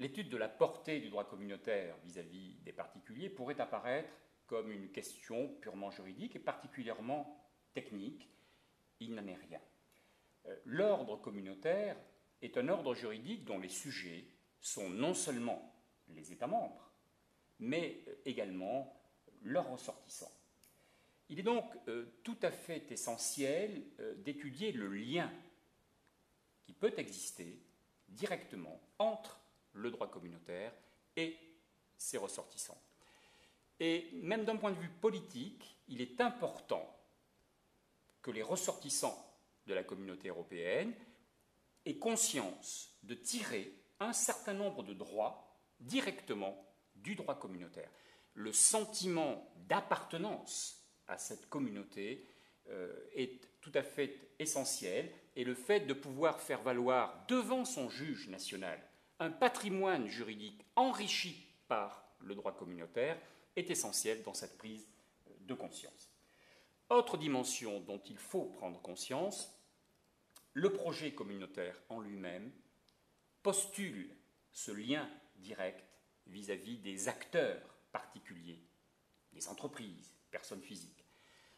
l'étude de la portée du droit communautaire vis-à-vis des particuliers pourrait apparaître comme une question purement juridique et particulièrement technique. Il n'en est rien. L'ordre communautaire est un ordre juridique dont les sujets sont non seulement les États membres, mais également leurs ressortissants. Il est donc tout à fait essentiel d'étudier le lien qui peut exister directement entre le droit communautaire et ses ressortissants. Et même d'un point de vue politique, il est important que les ressortissants de la communauté européenne aient conscience de tirer un certain nombre de droits directement du droit communautaire. Le sentiment d'appartenance à cette communauté est tout à fait essentiel, et le fait de pouvoir faire valoir devant son juge national un patrimoine juridique enrichi par le droit communautaire est essentiel dans cette prise de conscience. Autre dimension dont il faut prendre conscience, le projet communautaire en lui-même postule ce lien direct vis-à-vis des acteurs particuliers, des entreprises, personnes physiques,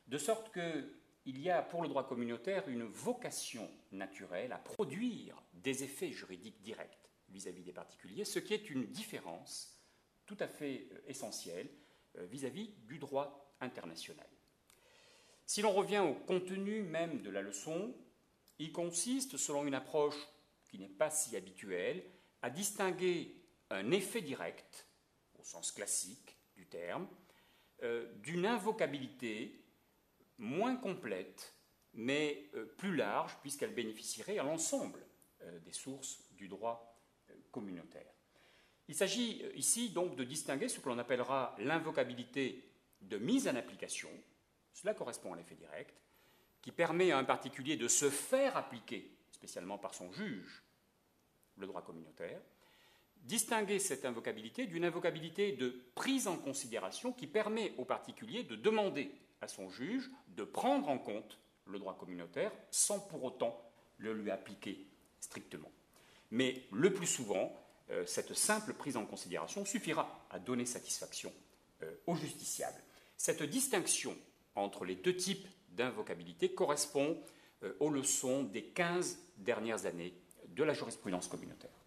de sorte qu'il y a pour le droit communautaire une vocation naturelle à produire des effets juridiques directs vis-à-vis des particuliers, ce qui est une différence tout à fait essentielle vis-à-vis du droit international. Si l'on revient au contenu même de la leçon, il consiste, selon une approche qui n'est pas si habituelle, à distinguer un effet direct, au sens classique du terme, d'une invocabilité moins complète, mais plus large, puisqu'elle bénéficierait à l'ensemble des sources du droit communautaire. Il s'agit ici donc de distinguer ce que l'on appellera l'invocabilité de mise en application, cela correspond à l'effet direct, qui permet à un particulier de se faire appliquer, spécialement par son juge, le droit communautaire, distinguer cette invocabilité d'une invocabilité de prise en considération qui permet au particulier de demander à son juge de prendre en compte le droit communautaire sans pour autant le lui appliquer strictement. Mais le plus souvent, cette simple prise en considération suffira à donner satisfaction au justiciable. Cette distinction entre les deux types d'invocabilité correspond aux leçons des 15 dernières années de la jurisprudence communautaire.